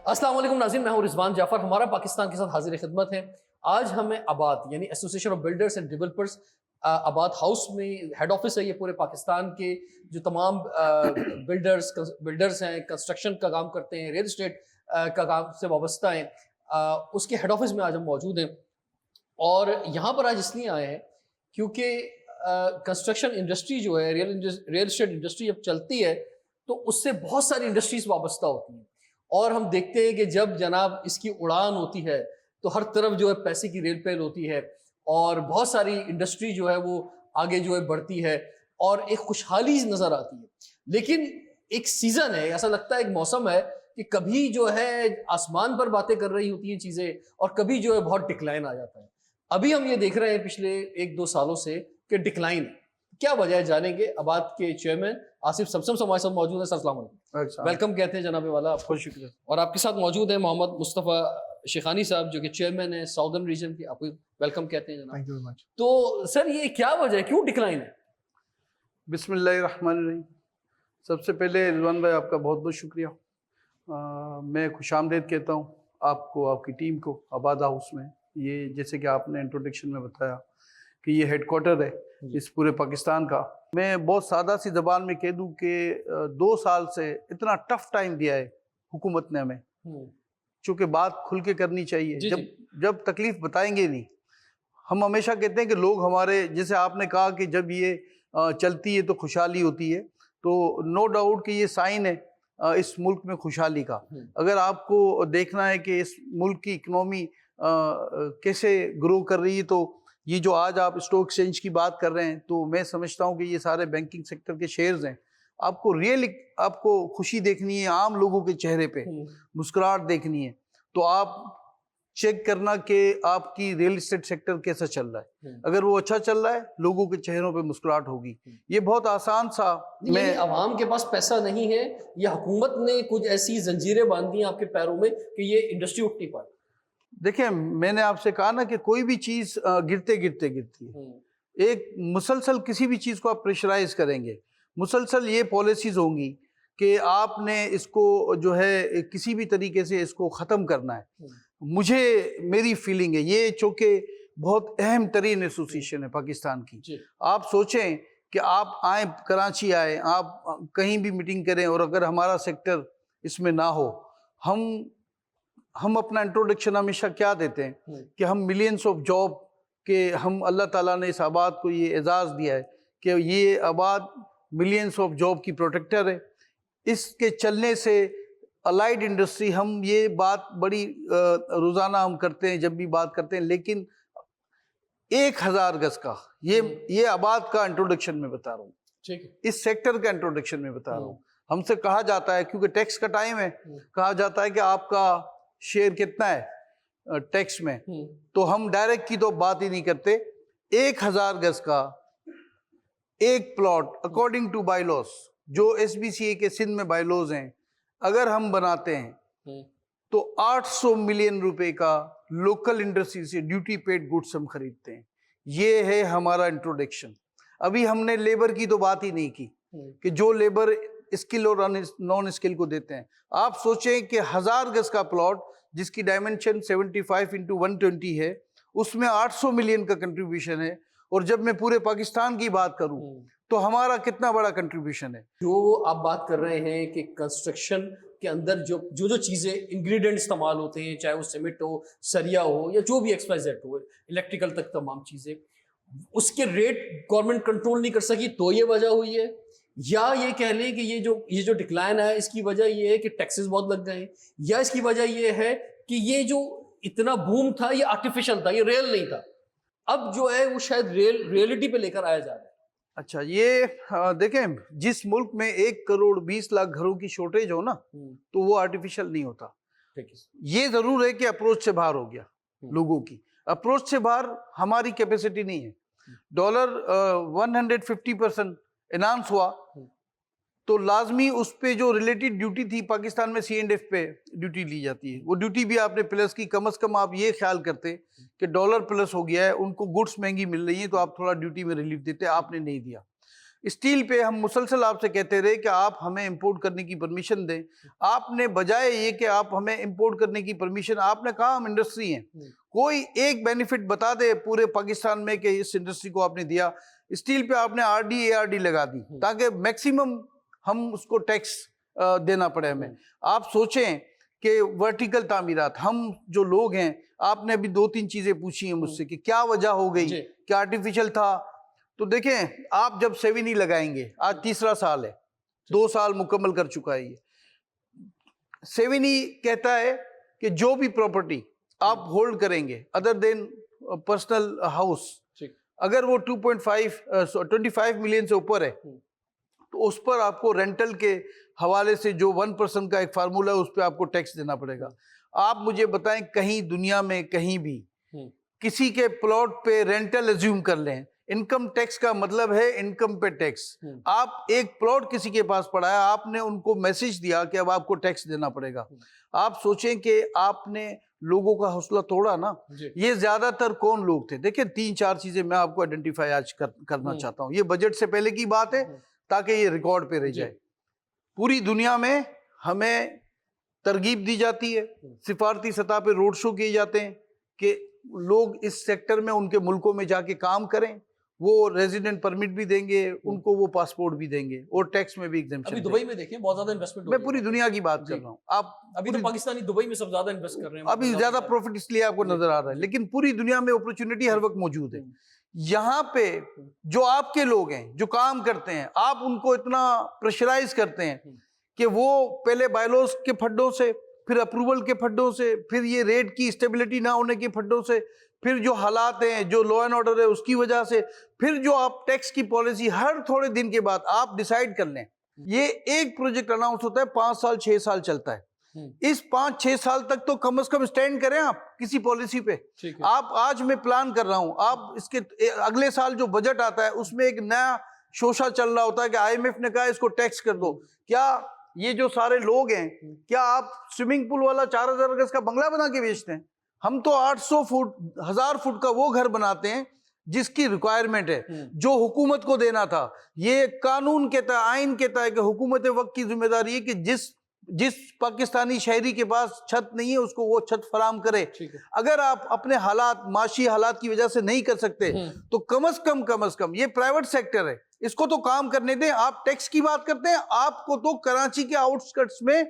السلام علیکم ناظرین، میں ہوں رضوان جعفر. ہمارا پاکستان کے ساتھ حاضر خدمت ہے. آج ہمیں آباد یعنی association of builders and developers آباد ہاؤس میں ہیڈ آفس ہے. یہ پورے پاکستان کے جو تمام بلڈرز ہیں، کنسٹرکشن کا کام کرتے ہیں، ریل اسٹیٹ کا کام سے وابستہ ہیں، اس کے ہیڈ آفس میں آج ہم موجود ہیں. اور یہاں پر آج اس لیے آئے ہیں کیونکہ کنسٹرکشن انڈسٹری جو ہے، ریل اسٹیٹ انڈسٹری جب چلتی ہے تو اس سے بہت ساری انڈسٹریز وابستہ ہوتی ہیں. اور ہم دیکھتے ہیں کہ جب جناب اس کی اڑان ہوتی ہے تو ہر طرف جو ہے پیسے کی ریل پیل ہوتی ہے اور بہت ساری انڈسٹری جو ہے وہ آگے جو ہے بڑھتی ہے اور ایک خوشحالی نظر آتی ہے. لیکن ایک سیزن ہے، ایسا لگتا ہے ایک موسم ہے کہ کبھی جو ہے آسمان پر باتیں کر رہی ہوتی ہیں چیزیں اور کبھی جو ہے بہت ڈکلائن آ جاتا ہے. ابھی ہم یہ دیکھ رہے ہیں پچھلے 1-2 سالوں سے کہ ڈکلائن ہے. کیا وجہ ہے جانیں گے. آباد کے چیئرمین آصف سمسم ہمارے ساتھ موجود ہیں. سر السلام علیکم، ویلکم کہتے ہیں جناب والا آپ کو. شکریہ. اور آپ کے ساتھ موجود ہیں محمد مصطفیٰ شیخانی صاحب جو کہ چیئرمین ہیں ساؤدرن ریجن کے. آپ کو ویلکم کہتے ہیں جناب. تھینک یو ویری مچ. تو سر یہ کیا وجہ ہے، کیوں ڈکلائن ہے؟ بسم اللہ الرحمن الرحیم. سب سے پہلے رضوان بھائی آپ کا بہت بہت شکریہ. میں خوش آمدید کہتا ہوں آپ کو، آپ کی ٹیم کو آباد ہاؤس میں. یہ جیسے کہ آپ نے انٹروڈکشن میں بتایا کہ یہ ہیڈ کوارٹر ہے اس پورے پاکستان کا. میں بہت سادہ سی زبان میں کہہ دوں کہ 2 سال سے اتنا ٹف ٹائم دیا ہے حکومت نے ہمیں، چونکہ بات کھل کے کرنی چاہیے. جب تکلیف بتائیں گے نہیں. ہم ہمیشہ کہتے ہیں کہ لوگ ہمارے، جیسے آپ نے کہا کہ جب یہ چلتی ہے تو خوشحالی ہوتی ہے، تو نو ڈاؤٹ کہ یہ سائن ہے اس ملک میں خوشحالی کا. اگر آپ کو دیکھنا ہے کہ اس ملک کی اکنومی کیسے گرو کر رہی ہے، تو یہ جو آج آپ اسٹاک ایکسچینج کی بات کر رہے ہیں، تو میں سمجھتا ہوں کہ یہ سارے بینکنگ سیکٹر کے شیئرز ہیں. آپ کو خوشی دیکھنی ہے، عام لوگوں کے چہرے پہ مسکراہٹ دیکھنی ہے، تو آپ چیک کرنا کہ آپ کی ریل اسٹیٹ سیکٹر کیسا چل رہا ہے. اگر وہ اچھا چل رہا ہے، لوگوں کے چہروں پہ مسکراہٹ ہوگی. یہ بہت آسان سا. میں عوام کے پاس پیسہ نہیں ہے یا حکومت نے کچھ ایسی زنجیریں باندھی ہیں آپ کے پیروں میں کہ یہ انڈسٹری اٹھ نہیں پائے؟ دیکھیں، میں نے آپ سے کہا نا کہ کوئی بھی چیز گرتے گرتی ہے. ایک مسلسل کسی بھی چیز کو آپ پریشرائز کریں گے، مسلسل یہ پالیسیز ہوں گی کہ آپ نے اس کو جو ہے کسی بھی طریقے سے اس کو ختم کرنا ہے. میری فیلنگ ہے یہ، چونکہ بہت اہم ترین ایسوسیشن ہے پاکستان کی. آپ سوچیں کہ آپ آئیں، کراچی آئیں، آپ کہیں بھی میٹنگ کریں، اور اگر ہمارا سیکٹر اس میں نہ ہو. ہم اپنا انٹروڈکشن ہمیشہ کیا دیتے ہیں کہ ہم ملینس آف جاب کہ ہم، اللہ تعالیٰ نے اس آباد کو یہ اعزاز دیا ہے کہ یہ آباد ملینس آف جاب کی پروٹیکٹر ہے. اس کے چلنے سے الائیڈ انڈسٹری، ہم یہ بات بڑی روزانہ ہم کرتے ہیں جب بھی بات کرتے ہیں، لیکن 1000 گز کا یہ آباد کا انٹروڈکشن میں بتا رہا ہوں، اس سیکٹر کا انٹروڈکشن میں بتا رہا ہوں. ہم سے کہا جاتا ہے، کیونکہ ٹیکس کا ٹائم ہے، کہا جاتا ہے کہ آپ کا شیئر کتنا ہے ٹیکس میں، تو ہم ڈائریکٹ کی تو بات ہی نہیں کرتے. 1000 گز کا ایک پلاٹ اکارڈنگ ٹو بائی لاس، جو ایس بی سی اے کے سندھ میں بائی لاز ہیں، اگر ہم بناتے ہیں تو 800 ملین روپے کا لوکل انڈسٹری سے ڈیوٹی پیڈ گڈس ہم خریدتے ہیں. یہ ہے ہمارا انٹروڈکشن. ابھی ہم نے لیبر کی تو بات ہی نہیں کی کہ جو لیبر اسکل اور نان اسکل کو دیتے ہیں. آپ سوچیں کہ 1000 گز کا پلاٹ جس کی ڈائمنشن 75x120 ہے، اس میں 800 ملین کا کنٹریبیوشن ہے. اور جب میں پورے پاکستان کی بات کروں تو ہمارا کتنا بڑا کنٹریبیوشن ہے. جو آپ بات کر رہے ہیں کہ کنسٹرکشن کے اندر جو چیزیں انگریڈینٹ استعمال ہوتے ہیں، چاہے وہ سیمنٹ ہو، سریا ہو، یا جو بھی ایکس وائی زیڈ ہو، الیکٹریکل تک تمام چیزیں، اس کے ریٹ گورنمنٹ کنٹرول نہیں کر سکی، تو یہ وجہ ہوئی ہے؟ یا یہ کہہ لیں کہ یہ جو ڈکلائن ہے اس کی وجہ یہ ہے کہ ٹیکسز بہت لگ گئے ہیں، یا اس کی وجہ یہ ہے کہ یہ جو اتنا بوم تھا یہ آرٹیفیشل تھا، یہ ریل نہیں تھا، اب جو ہے وہ شاید ریئلٹی پہ لے کر آیا جا رہا ہے؟ اچھا، یہ دیکھیں، جس ملک میں 1,20,00,000 گھروں کی شارٹیج ہو نا، تو وہ آرٹیفیشل نہیں ہوتا. یہ ضرور ہے کہ اپروچ سے باہر ہو گیا. لوگوں کی اپروچ سے باہر ہماری کیپیسٹی نہیں ہے. ڈالر 150% انہانس ہوا تو لازمی اس پہ جو ریلیٹڈ ڈیوٹی تھی، پاکستان میں C&F پہ ڈیوٹی لی جاتی ہے، وہ ڈیوٹی بھی آپ نے پلس کی. کم از کم آپ یہ خیال کرتے کہ ڈالر پلس ہو گیا ہے، ان کو گڈس مہنگی مل رہی ہیں، تو آپ تھوڑا ڈیوٹی میں ریلیف دیتے. آپ نے نہیں دیا. اسٹیل پہ ہم مسلسل آپ سے کہتے رہے کہ آپ ہمیں امپورٹ کرنے کی پرمیشن دیں. آپ نے بجائے یہ کہ آپ ہمیں امپورٹ کرنے کی پرمیشن, آپ نے کہا ہم انڈسٹری ہیں, کوئی ایک بینیفٹ بتا دے پورے پاکستان میں کہ اس انڈسٹری کو آپ نے دیا. اسٹیل پہ آپ نے RD لگا دی تاکہ میکسیمم ہم اس کو ٹیکس دینا پڑے ہمیں. آپ سوچیں کہ ورٹیکل تعمیرات, ہم جو لوگ ہیں, آپ نے ابھی 2-3 چیزیں پوچھی ہیں مجھ سے کہ کیا وجہ ہو گئی, کیا آرٹیفیشل تھا. تو دیکھیں آپ جب 7 لگائیں گے, آج 3را سال ہے, 2 سال مکمل کر چکا ہے یہ. 7 کہتا ہے کہ جو بھی پراپرٹی آپ ہولڈ کریں گے ادر دین پرسنل ہاؤس, اگر وہ 25 ملین سے اوپر ہے تو اس پر آپ کو رینٹل کے حوالے سے جو 1% کا ایک فارمولا ہے اس پہ آپ کو ٹیکس دینا پڑے گا. آپ مجھے بتائیں کہیں دنیا میں کہیں بھی کسی کے پلاٹ پہ رینٹل ایزیوم کر لیں, انکم ٹیکس کا مطلب ہے انکم پہ ٹیکس. آپ ایک پلاٹ کسی کے پاس پڑا ہے, آپ نے ان کو میسج دیا کہ اب آپ کو ٹیکس دینا پڑے گا. آپ سوچیں کہ آپ نے لوگوں کا حوصلہ توڑا نا. یہ زیادہ تر کون لوگ تھے؟ دیکھیں 3-4 چیزیں میں آپ کو آئیڈینٹیفائی آج کرنا چاہتا ہوں. یہ بجٹ سے پہلے کی بات ہے تاکہ یہ ریکارڈ پہ رہ جائے. پوری دنیا میں ہمیں ترغیب دی جاتی ہے, سفارتی سطح پہ روڈ شو کیے جاتے ہیں کہ لوگ اس سیکٹر میں ان کے ملکوں میں جا کے کام کریں, وہ ریزیڈنٹ پرمٹ بھی دیں گے ان کو, وہ پاسپورٹ بھی دیں گے, اور ٹیکس میں بھی ایگزمپشن. ابھی دبئی میں دیکھیں بہت زیادہ انویسٹمنٹ, میں پوری دنیا کی بات کر رہا ہوں. آپ ابھی تو پاکستانی دبئی میں سب زیادہ انویسٹ کر رہے ہیں, ابھی زیادہ پروفٹ اس لیے آپ کو نظر آ رہا ہے, لیکن پوری دنیا میں اپرچونٹی ہر وقت موجود ہے. یہاں پہ جو آپ کے لوگ ہیں جو کام کرتے ہیں, آپ ان کو اتنا پریشرائز کرتے ہیں کہ وہ پہلے بائیلوز کے پھڈوں سے, پھر اپروول کے پھڈوں سے, پھر یہ ریٹ کی اسٹیبلٹی نہ ہونے کے پھڈوں سے, پھر جو حالات ہیں, جو لا اینڈ آرڈر ہے اس کی وجہ سے, پھر جو آپ ٹیکس کی پالیسی ہر تھوڑے دن کے بعد آپ ڈیسائیڈ کر لیں. یہ ایک پروجیکٹ اناؤنس ہوتا ہے 5 سال 6 سال چلتا ہے. اس 5-6 سال تک تو کم از کم سٹینڈ کریں آپ کسی پالیسی پہ. آپ آج میں پلان کر رہا ہوں, آپ اس کے اگلے سال جو بجٹ آتا ہے اس میں ایک نیا شوشہ چل رہا ہوتا ہے کہ IMF نے کہا اس کو ٹیکس کر دو. کیا یہ جو سارے لوگ ہیں, کیا آپ سوئمنگ پول والا 4000 گز کا بنگلہ بنا کے بیچتے ہیں؟ ہم تو 800 فٹ 1000 فٹ کا وہ گھر بناتے ہیں جس کی ریکوائرمنٹ ہے, جو حکومت کو دینا تھا. یہ قانون کہتا ہے, آئین کہتا ہے کہ حکومت وقت کی ذمہ داری ہے کہ جس پاکستانی شہری کے پاس چھت نہیں ہے اس کو وہ چھت فراہم کرے. اگر آپ اپنے حالات, معاشی حالات کی وجہ سے نہیں کر سکتے تو کم از کم یہ پرائیویٹ سیکٹر ہے, اس کو تو کام کرنے دیں. آپ ٹیکس کی بات کرتے ہیں, آپ کو تو کراچی کے آؤٹ سکرٹس میں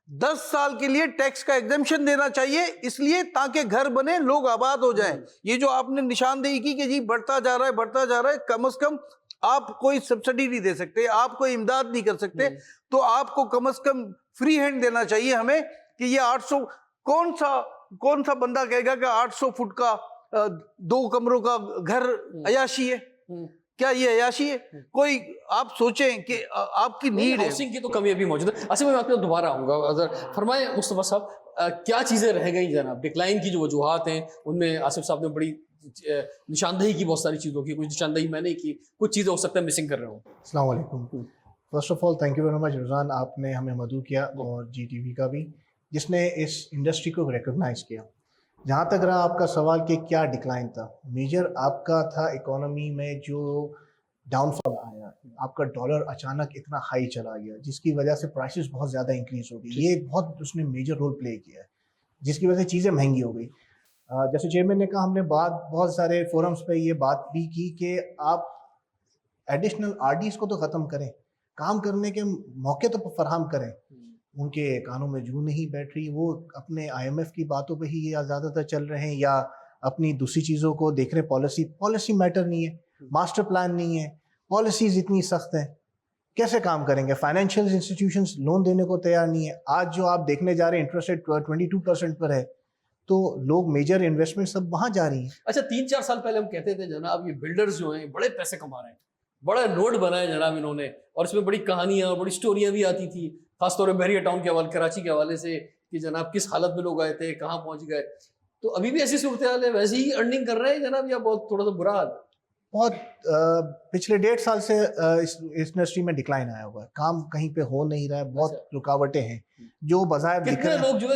10 سال کے لیے ٹیکس کا ایگزمپشن دینا چاہیے, اس لیے تاکہ گھر بنے, لوگ آباد ہو جائیں. یہ جو آپ نے نشاندہی کی کہ جی بڑھتا جا رہا ہے, کم از کم آپ کوئی سبسڈی نہیں دے سکتے, آپ کوئی امداد نہیں کر سکتے, تو آپ کو کم از کم فری ہینڈ دینا چاہیے ہمیں کہ یہ 800, کون سا بندہ کہے گا کہ 800 فٹ کا 2 کمروں کا گھر عیاشی ہے؟ کیا یہ عیاشی ہے؟ کوئی آپ سوچیں کہ آپ کی نیڈ ہے. ہاؤسنگ کی تو کمی ابھی موجود ہے. اصل میں آپ کو دوبارہ آؤں گا, فرمائیں مصطفیٰ صاحب کیا چیزیں رہ گئی جناب؟ ڈکلائن کی جو وجوہات ہیں ان میں آصف صاحب نے بڑی نشاندہی کی, بہت ساری چیزوں کی, کچھ نشاندہی میں نے کی, کچھ چیزیں ہو سکتا ہے مسنگ کر رہا ہوں. السلام علیکم. First of all thank you very much Rizwan, آپ نے ہمیں مدعو کیا, اور GTV کا بھی جس نے اس انڈسٹری کو ریکگنائز کیا. جہاں تک رہا آپ کا سوال کہ کیا ڈکلائن تھا, میجر آپ کا تھا اکانومی میں جو ڈاؤن فال آیا, آپ کا ڈالر اچانک اتنا ہائی چلا گیا جس کی وجہ سے پرائسز بہت زیادہ انکریز ہو گئی. یہ بہت اس نے میجر رول پلے کیا ہے جس کی وجہ سے چیزیں مہنگی ہو گئی. جیسے چیئرمین نے کہا, ہم نے بہت سارے فورمز پہ یہ بات بھی کی کہ آپ ایڈیشنل RDs کو تو ختم کریں, کام کرنے کے موقع تو فراہم کریں. ان کے کانوں میں جو نہیں بیٹھ رہی, وہ اپنے IMF کی باتوں پہ ہی یا زیادہ تر چل رہے ہیں, یا اپنی دوسری چیزوں کو دیکھ رہے. پالیسی میٹر نہیں ہے, ماسٹر پلان نہیں ہے, پالیسیز اتنی سخت ہیں, کیسے کام کریں گے؟ فائنینشیل انسٹیٹیوشنز لون دینے کو تیار نہیں ہے. آج جو آپ دیکھنے جا رہے ہیں انٹرسٹ ریٹ 22% پر ہے, تو لوگ میجر انویسٹمنٹ سب وہاں جا رہی ہیں. اچھا 3-4 سال پہلے ہم کہتے تھے جناب یہ بلڈرز جو ہیں بڑے پیسے کما رہے ہیں, بڑا نوٹ بنایا جناب انہوں نے, اور اس میں بڑی کہانیاں اور بڑی سٹوریاں بھی آتی تھی, خاص طور پہ بحریہ ٹاؤن کے حوالے, کراچی کے حوالے سے, کہ جناب کس حالت میں لوگ آئے تھے, کہاں پہنچ گئے. تو ابھی بھی ایسی صورتحال ہے, ویسے ہی ارننگ کر رہے ہیں جناب, یا بہت تھوڑا سا برا حال؟ بہت پچھلے 1.5 سال سے اس انڈسٹری میں ڈکلائن آیا ہوا ہے, کام کہیں پہ ہو نہیں رہا ہے, بہت رکاوٹیں ہیں جو بظاہر کتنے لوگ جو ہے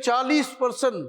40%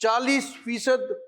40%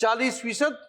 40%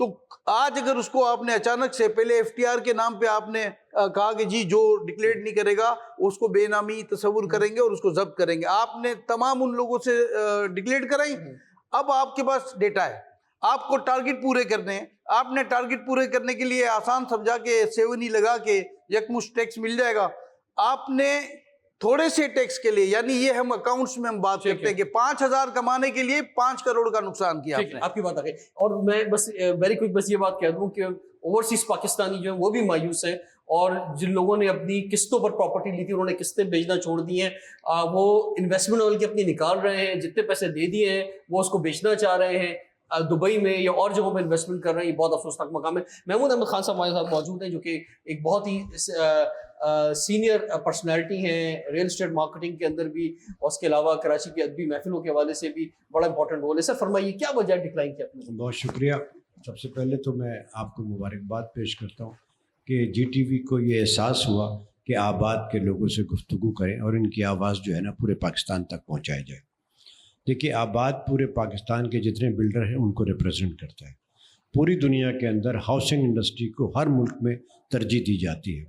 تو آج اگر اس کو آپ نے اچانک سے پہلے ایف ٹی آر کے نام پہ آپ نے کہا کہ جی جو ڈکلیئر نہیں کرے گا اس کو بے نامی تصور کریں گے اور اس کو ضبط کریں گے، آپ نے تمام ان لوگوں سے ڈکلیئر کرائی، اب آپ کے پاس ڈیٹا ہے، آپ کو ٹارگٹ پورے کرنے ہیں، آپ نے ٹارگٹ پورے کرنے کے لیے آسان سمجھا کہ سیونی لگا کے یکمشت ٹیکس مل جائے گا، آپ نے تھوڑے سے ٹیکس کے لیے، یعنی یہ ہم اکاؤنٹس میں ہم بات کرتے ہیں کہ 5,000 کمانے کے لیے 5 کروڑ کا نقصان کیا آپ نے۔ آپ کی بات آ گئی، اور میں بس ویری کوئک بس یہ بات کہہ دوں کہ اوورسیز پاکستانی جو ہیں وہ بھی مایوس ہیں، اور جن لوگوں نے اپنی قسطوں پر پراپرٹی لی تھی انہوں نے قسطیں بیچنا چھوڑ دی ہیں، وہ انویسٹمنٹ بلکہ اپنی نکال رہے ہیں، جتنے پیسے دے دیے ہیں وہ اس کو بیچنا چاہ رہے ہیں، دبئی میں یا اور جگہوں پہ انویسٹمنٹ کر رہے ہیں، یہ بہت افسوسناک مقام ہے۔ محمود احمد خان صاحب ہمارے ساتھ موجود ہیں جو کہ ایک بہت ہی سینئر پرسنالٹی ہیں ریل اسٹیٹ مارکیٹنگ کے اندر بھی، اور اس کے علاوہ کراچی کی ادبی محفلوں کے حوالے سے بھی بڑا امپورٹنٹ رول ہے۔ سر فرمائیے کیا وجہ ڈکلائن کی اپنے؟ بہت شکریہ۔ سب سے پہلے تو میں آپ کو مبارکباد پیش کرتا ہوں کہ جی ٹی وی کو یہ احساس ہوا کہ آباد کے لوگوں سے گفتگو کریں اور ان کی آواز جو ہے نا پورے پاکستان تک پہنچائی جائے۔ دیکھیے آباد پورے پاکستان کے جتنے بلڈر ہیں ان کو ریپریزنٹ کرتا ہے۔ پوری دنیا کے اندر ہاؤسنگ انڈسٹری کو ہر ملک میں ترجیح دی جاتی ہے،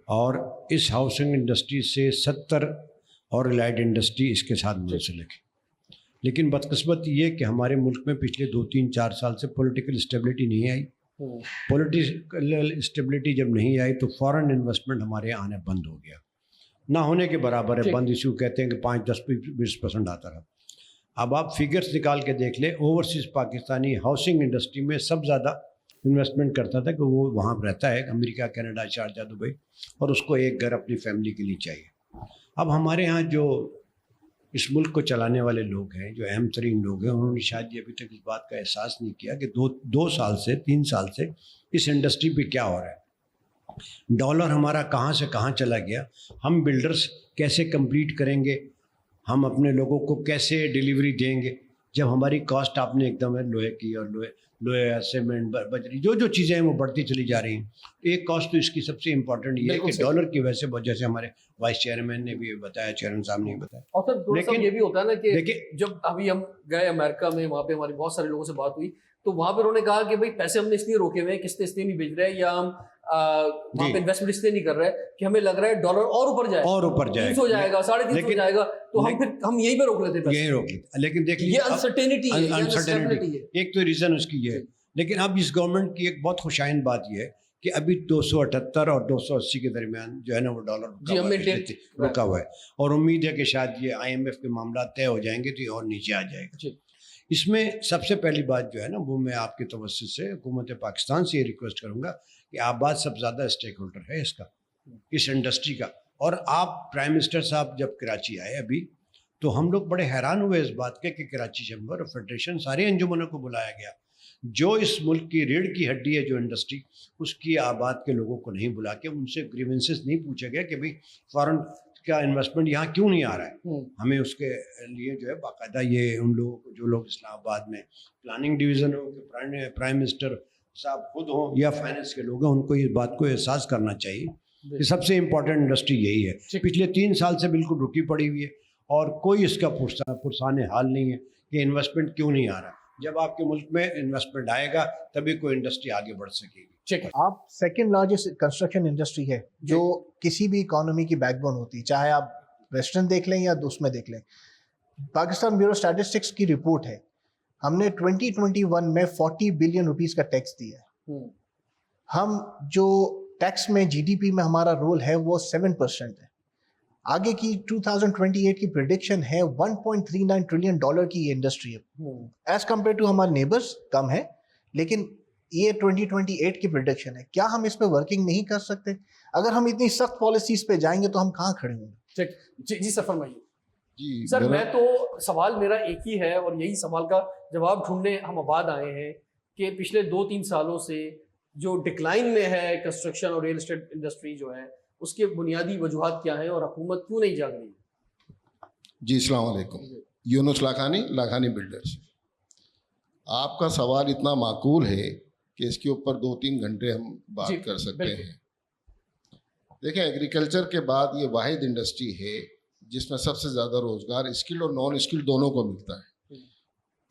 اور اس ہاؤسنگ انڈسٹری سے 70 اور ریلائڈ انڈسٹری اس کے ساتھ منسلک ہے۔ لیکن بدقسمت یہ کہ ہمارے ملک میں پچھلے 2-3-4 سال سے پولیٹیکل اسٹیبلٹی نہیں آئی۔ پولیٹیکل اسٹیبلٹی جب نہیں آئی تو فارن انویسٹمنٹ ہمارے یہاں آنا بند ہو گیا، نہ ہونے کے برابر ہے، بند ایشو کہتے ہیں کہ 5-10-20% آتا رہا۔ اب آپ فگرز نکال کے دیکھ لیں، اوورسیز پاکستانی ہاؤسنگ انڈسٹری میں سب زیادہ انویسٹمنٹ کرتا تھا کہ وہ وہاں رہتا ہے، امریکہ، کینیڈا، شارجہ، دبئی، اور اس کو ایک گھر اپنی فیملی کے لیے چاہیے۔ اب ہمارے ہاں جو اس ملک کو چلانے والے لوگ ہیں، جو اہم ترین لوگ ہیں، انہوں نے شاید یہ ابھی تک اس بات کا احساس نہیں کیا کہ 3 سال سے اس انڈسٹری پہ کیا ہو رہا ہے۔ ڈالر ہمارا کہاں سے کہاں چلا گیا، ہم بلڈرز کیسے کمپلیٹ کریں گے، ہم اپنے لوگوں کو کیسے ڈیلیوری دیں گے، جب ہماری کاسٹ آپ نے ایک دم ہے لوہے کی، اور لوہے سیمنٹ، بجری، جو چیزیں ہیں وہ بڑھتی چلی جا رہی ہیں۔ ایک کاسٹ تو اس کی سب سے امپورٹنٹ یہ ہے کہ ڈالر کی وجہ سے، جیسے ہمارے وائس چیئرمین نے بھی بتایا، چیئرمین صاحب نے بھی بتایا۔ اور سر لیکن یہ بھی ہوتا ہے نا کہ جب ابھی ہم گئے امریکہ میں، وہاں پہ ہمارے بہت سارے لوگوں سے بات ہوئی تو وہاں پہ انہوں نے کہا کہ بھائی پیسے ہم نے اس لیے روکے ہوئے ہیں، قسطیں اس لیے نہیں بھیج رہے، یا ہم وہاں پہ انویسٹمنٹ اس لیے نہیں کر رہے کہ ہمیں لگ رہا ہے ڈالر اور اوپر جائے، 300 ہو جائے گا، 350 ہو جائے گا، تو ہم یہیں پہ روک لیتے ہیں، یہیں روک لیتے۔ لیکن دیکھ یہ انسرٹینٹی ہے، ایک تو ریزن اس کی یہ ہے۔ لیکن اب اس گورنمنٹ کی ایک بہت خوشائن بات یہ ہے کہ ابھی 278 اور 280 کے درمیان جو ہے نا وہ ڈالر رکا ہوا ہے، اور امید ہے کہ شاید یہ IMF کے معاملات طے ہو جائیں گے تو یہ اور نیچے آ جائے گا۔ اس میں سب سے پہلی بات جو ہے نا وہ میں آپ کے توسط سے حکومت پاکستان سے یہ ریکویسٹ کروں گا کہ آباد سب زیادہ اسٹیک ہولڈر ہے اس انڈسٹری کا۔ اور آپ پرائم منسٹر صاحب جب کراچی آئے ابھی تو ہم لوگ بڑے حیران ہوئے اس بات کے کہ کراچی چیمبر اور فیڈریشن سارے انجمنوں کو بلایا گیا، جو اس ملک کی ریڑھ کی ہڈی ہے جو انڈسٹری، اس کی آباد کے لوگوں کو نہیں بلا کے ان سے گریونسز نہیں پوچھا گیا کہ بھئی فارن کا انویسٹمنٹ یہاں کیوں نہیں آ رہا ہے۔ ہمیں اس کے لیے جو ہے باقاعدہ یہ ان لوگوں کو، جو لوگ اسلام آباد میں پلاننگ ڈویژن ہو، کہ پرائم منسٹر صاحب خود ہوں یا فائننس کے لوگ ہیں، ان کو اس بات کو احساس کرنا چاہیے کہ سب سے امپورٹنٹ انڈسٹری یہی ہے۔ پچھلے 3 سال سے بالکل رکی پڑی ہوئی ہے اور کوئی اس کا پرسان حال نہیں ہے کہ انویسٹمنٹ کیوں نہیں آ رہا۔ جب آپ کے ملک میں انویسٹمنٹ آئے گا تبھی کوئی انڈسٹری آگے بڑھ سکے گی۔ آپ سیکنڈ لارجسٹ کنسٹرکشن انڈسٹری ہے جو کسی بھی اکانومی کی بیک بون ہوتی ہے، چاہے آپ ویسٹرن دیکھ لیں یا اس میں دیکھ لیں۔ پاکستان بیورو اسٹیٹسٹکس کی رپورٹ ہے، ہم نے 2021 میں 40 بلین روپیز کا ٹیکس دیا ہے۔ ہم جو ٹیکس میں جی ڈی پی میں ہمارا رول ہے وہ 7% ہے۔ آگے کی 2028 کی پریڈکشن ہے 1.39 ٹریلین ڈالر کی یہ انڈسٹری ہے، ایز کمپیئر ٹو ہمارے نیبرز کم ہے، لیکن یہ 2028 کی پریڈکشن ہے۔ کیا ہم اس پہ ورکنگ نہیں کر سکتے؟ اگر ہم اتنی سخت پالیسیز پہ جائیں گے تو ہم کہاں کھڑے ہوں گے؟ جی سر فرمائیے۔ جی سر میں تو سوال میرا ایک ہی ہے اور یہی سوال کا جواب ڈھونڈنے ہم آباد آئے ہیں کہ پچھلے 2-3 سالوں سے جو ڈکلائن میں ہے کنسٹرکشن اور ریل اسٹیٹ انڈسٹری جو ہے، اس کے بنیادی وجوہات کیا ہیں اور حکومت کیوں نہیں جاگ رہی؟ جی السلام علیکم، یونس لاکھانی بلڈرز۔ آپ کا سوال اتنا معقول ہے کہ اس کے اوپر 2-3 گھنٹے ہم بات کر سکتے ہیں۔ دیکھیں، ایگریکلچر کے بعد یہ واحد انڈسٹری ہے جس میں سب سے زیادہ روزگار اسکل اور نان اسکل دونوں کو ملتا ہے۔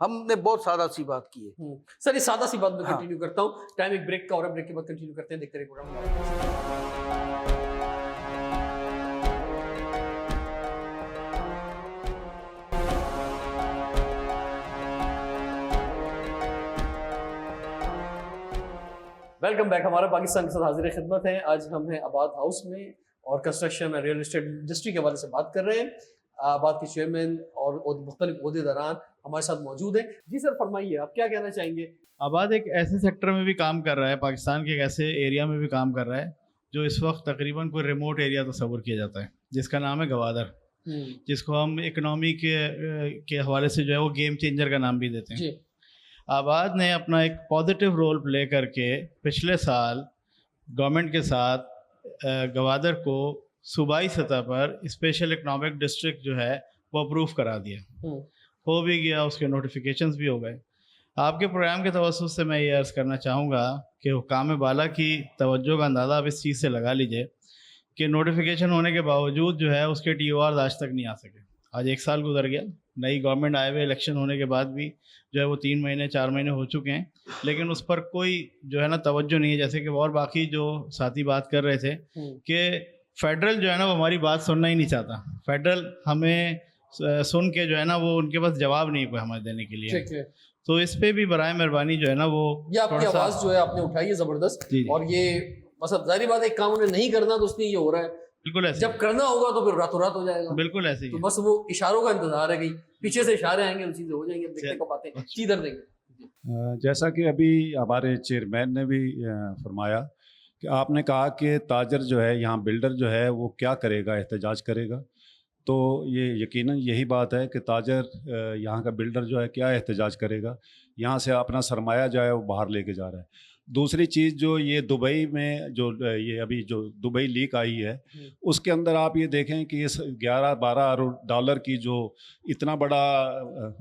ہم نے بہت سادہ سی بات کی ہے. سر یہ سادہ سی بات میں ہاں. کنٹینیو کرتا ہوں. ٹائم ایک بریک کا اور بریک کے بعد کنٹینیو کرتے ہیں. دیکھتے رہیے پروگرام. Welcome back. ہمارا پاکستان کے ساتھ حاضر خدمت ہیں. آج ہم ہیں آباد ہاؤس میں اور کنسٹرکشن ریئل اسٹیٹ انڈسٹری کے حوالے سے بات کر رہے ہیں. آباد کے چیئرمین اور مختلف عہدیداران ہمارے ساتھ موجود ہیں. جی سر فرمائیے, آپ کیا کہنا چاہیں گے؟ آباد ایک ایسے سیکٹر میں بھی کام کر رہا ہے, پاکستان کے ایک ایسے ایریا میں بھی کام کر رہا ہے جو اس وقت تقریباً کوئی ریموٹ ایریا تصور کیا جاتا ہے, جس کا نام ہے گوادر, جس کو ہم اکنامی کے حوالے سے جو ہے وہ گیم چینجر کا نام بھی دیتے ہیں. آباد نے اپنا ایک پازیٹیو رول پلے کر کے پچھلے سال گورنمنٹ کے ساتھ گوادر کو صوبائی سطح پر اسپیشل اکنامک ڈسٹرکٹ جو ہے وہ اپروو کرا دیا. ہو بھی گیا, اس کے نوٹیفیکیشنز بھی ہو گئے. آپ کے پروگرام کے توسط سے میں یہ عرض کرنا چاہوں گا کہ حکام بالا کی توجہ کا اندازہ آپ اس چیز سے لگا لیجئے کہ نوٹیفیکیشن ہونے کے باوجود جو ہے اس کے ٹی او آرز آج تک نہیں آ سکے. آج 1 سال گزر گیا, نئی گورنمنٹ آئے ہوئے, الیکشن ہونے کے بعد بھی جو ہے وہ 3 مہینے 4 مہینے ہو چکے ہیں, لیکن اس پر کوئی جو ہے نا توجہ نہیں ہے. جیسے کہ اور باقی جو ساتھی بات کر رہے تھے کہ فیڈرل جو ہے نا وہ ہماری بات سننا ہی نہیں چاہتا. فیڈرل ہمیں سن کے جو ہے نا وہ ان کے پاس جواب نہیں کوئی ہمیں دینے کے لیے. تو اس پہ بھی برائے مہربانی جو ہے نا وہ یہ آپ کی آواز جو ہے آپ نے اٹھائی ہے زبردست. اور یہ مطلب ظاہری بات ہے, ایک کام انہیں نہیں کرنا تو اس لیے یہ ہو رہا ہے. بالکل ایسے, جب کرنا ہوگا تو پھر راتوں رات ہو جائے گا. بالکل ایسے تو بس وہ اشاروں کا انتظار ہے, کہیں پیچھے سے اشارے آئیں گے, چیزیں ہو جائیں گے, دیکھنے کو باتیں چیدر دیں گے. جیسا کہ ابھی ہمارے چیئرمین نے بھی فرمایا کہ آپ نے کہا کہ تاجر جو ہے یہاں بلڈر جو ہے وہ کیا کرے گا, احتجاج کرے گا. تو یہ یقیناً یہی بات ہے کہ تاجر یہاں کا بلڈر جو ہے کیا احتجاج کرے گا, یہاں سے اپنا سرمایہ جو ہے وہ باہر لے کے جا رہا ہے. دوسری چیز جو یہ دبئی میں جو یہ ابھی جو دبئی لیک آئی ہے اس کے اندر آپ یہ دیکھیں کہ یہ 11-12 ارب ڈالر کی جو اتنا بڑا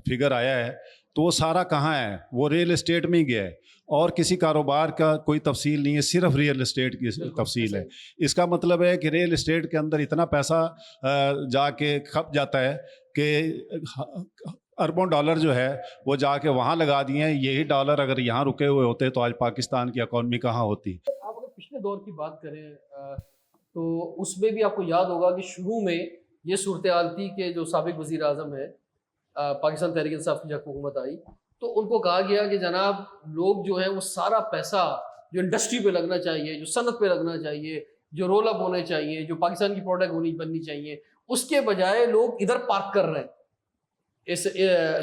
فگر آیا ہے تو وہ سارا کہاں ہے, وہ ریئل اسٹیٹ میں ہی گیا ہے اور کسی کاروبار کا کوئی تفصیل نہیں ہے, صرف ریئل اسٹیٹ کی تفصیل ہے. اس کا مطلب ہے کہ ریئل اسٹیٹ کے اندر اتنا پیسہ جا کے کھپ جاتا ہے کہ اربوں ڈالر جو ہے وہ جا کے وہاں لگا دیے ہیں. یہی ڈالر اگر یہاں رکے ہوئے ہوتے تو آج پاکستان کی اکانومی کہاں ہوتی. آپ اگر پچھلے دور کی بات کریں تو اس میں بھی آپ کو یاد ہوگا کہ شروع میں یہ صورتحال تھی کہ جو سابق وزیر اعظم ہے پاکستان تحریک انصاف کی جب حکومت آئی تو ان کو کہا گیا کہ جناب لوگ جو ہے وہ سارا پیسہ جو انڈسٹری پہ لگنا چاہیے, جو صنعت پہ لگنا چاہیے, جو رول اپ ہونے چاہیے, جو پاکستان کی پروڈکٹ بننی چاہیے, اس کے بجائے لوگ ادھر پارک کر رہے ہیں اس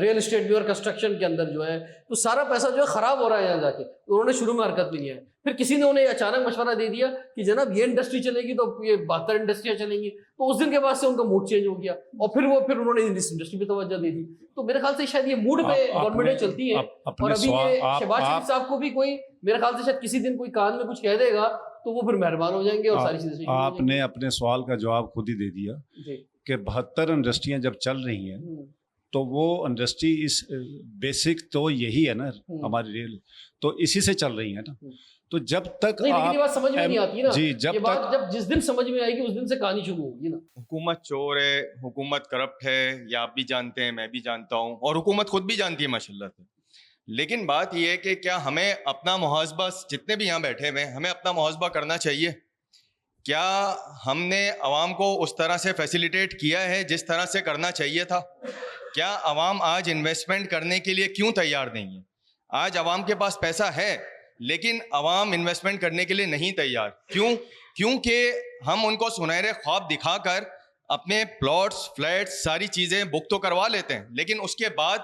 ریئل اسٹیٹ بھی اور کنسٹرکشن کے اندر جو ہے. تو سارا پیسہ جو ہے خراب ہو رہا ہے یہاں جا کے. انہوں نے شروع میں حرکت بھی نہیں ہے. پھر کسی نے انہیں اچانک مشورہ دے دیا کہ جناب یہ انڈسٹری چلے گی تو یہ 72 انڈسٹریاں چلیں گی. تو اس دن کے بعد سے ان کا موڈ چینج ہو گیا اور پھر انہوں نے اس انڈسٹری پہ توجہ دے دی. تو میرے خیال سے شاید یہ موڈ پہ گورنمنٹیں چلتی ہیں. اور ابھی یہ شہباز شریف صاحب کو بھی کوئی میرے خیال سے شاید کسی دن کوئی کان میں کچھ کہہ دے گا تو وہ پھر مہربان ہو جائیں گے اور ساری چیزیں. آپ نے اپنے سوال کا جواب خود ہی دے دیا کہ 72 انڈسٹریاں جب چل رہی ہیں تو وہ انڈسٹری اس بیسک تو یہی ہے نا ہماری ریل, تو اسی سے چل رہی ہے نا. تو جب تک یہ بات سمجھ میں نہیں آتی نا, جی جب جس دن سمجھ میں آئے گی اس دن سے کہانی شروع ہوگی نا. حکومت چور ہے, حکومت کرپٹ ہے, یہ آپ بھی جانتے ہیں, میں بھی جانتا ہوں, اور حکومت خود بھی جانتی ہے ماشاءاللہ سے. لیکن بات یہ ہے کہ کیا ہمیں اپنا محاسبہ, جتنے بھی یہاں بیٹھے ہوئے ہیں, ہمیں اپنا محاسبہ کرنا چاہیے. کیا ہم نے عوام کو اس طرح سے فیسیلیٹیٹ کیا ہے جس طرح سے کرنا چاہیے تھا؟ کیا عوام آج انویسٹمنٹ کرنے کے لیے کیوں تیار نہیں ہے؟ آج عوام کے پاس پیسہ ہے لیکن عوام انویسٹمنٹ کرنے کے لیے نہیں تیار. کیوں؟ کیونکہ ہم ان کو سنہرے خواب دکھا کر اپنے پلاٹس, فلیٹس, ساری چیزیں بک تو کروا لیتے ہیں, لیکن اس کے بعد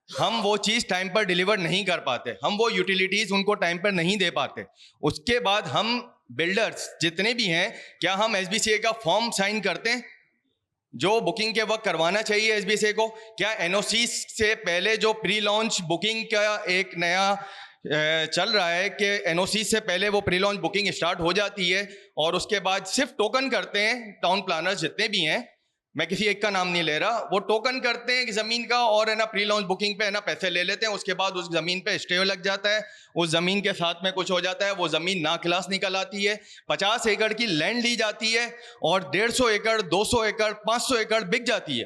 ہم وہ چیز ٹائم پر ڈیلیور نہیں کر پاتے, ہم وہ یوٹیلیٹیز ان کو ٹائم پر نہیں دے پاتے. اس کے بعد ہم بلڈرز جتنے بھی ہیں, کیا ہم ایس بی سی اے کا فارم سائن کرتے ہیں جو بکنگ کے وقت کروانا چاہیے ایس بی سی اے کو؟ کیا این او سی سے پہلے جو پری لانچ بکنگ کا ایک نیا چل رہا ہے کہ این او سی سے پہلے وہ پری لانچ بکنگ اسٹارٹ ہو جاتی ہے اور اس کے بعد صرف ٹوکن کرتے ہیں ٹاؤن پلانرز جتنے بھی ہیں, میں کسی ایک کا نام نہیں لے رہا, وہ ٹوکن کرتے ہیں زمین کا اور ہے نا پری لانچ بکنگ پہ ہے نا پیسے لے لیتے ہیں. اس کے بعد اس زمین پہ اسٹے لگ جاتا ہے, اس زمین کے ساتھ میں کچھ ہو جاتا ہے, وہ زمین نا کلاس نکل آتی ہے. 50 ایکڑ کی لینڈ لی جاتی ہے اور 150 ایکڑ, 200 ایکڑ, 500 ایکڑ بک جاتی ہے.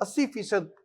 80%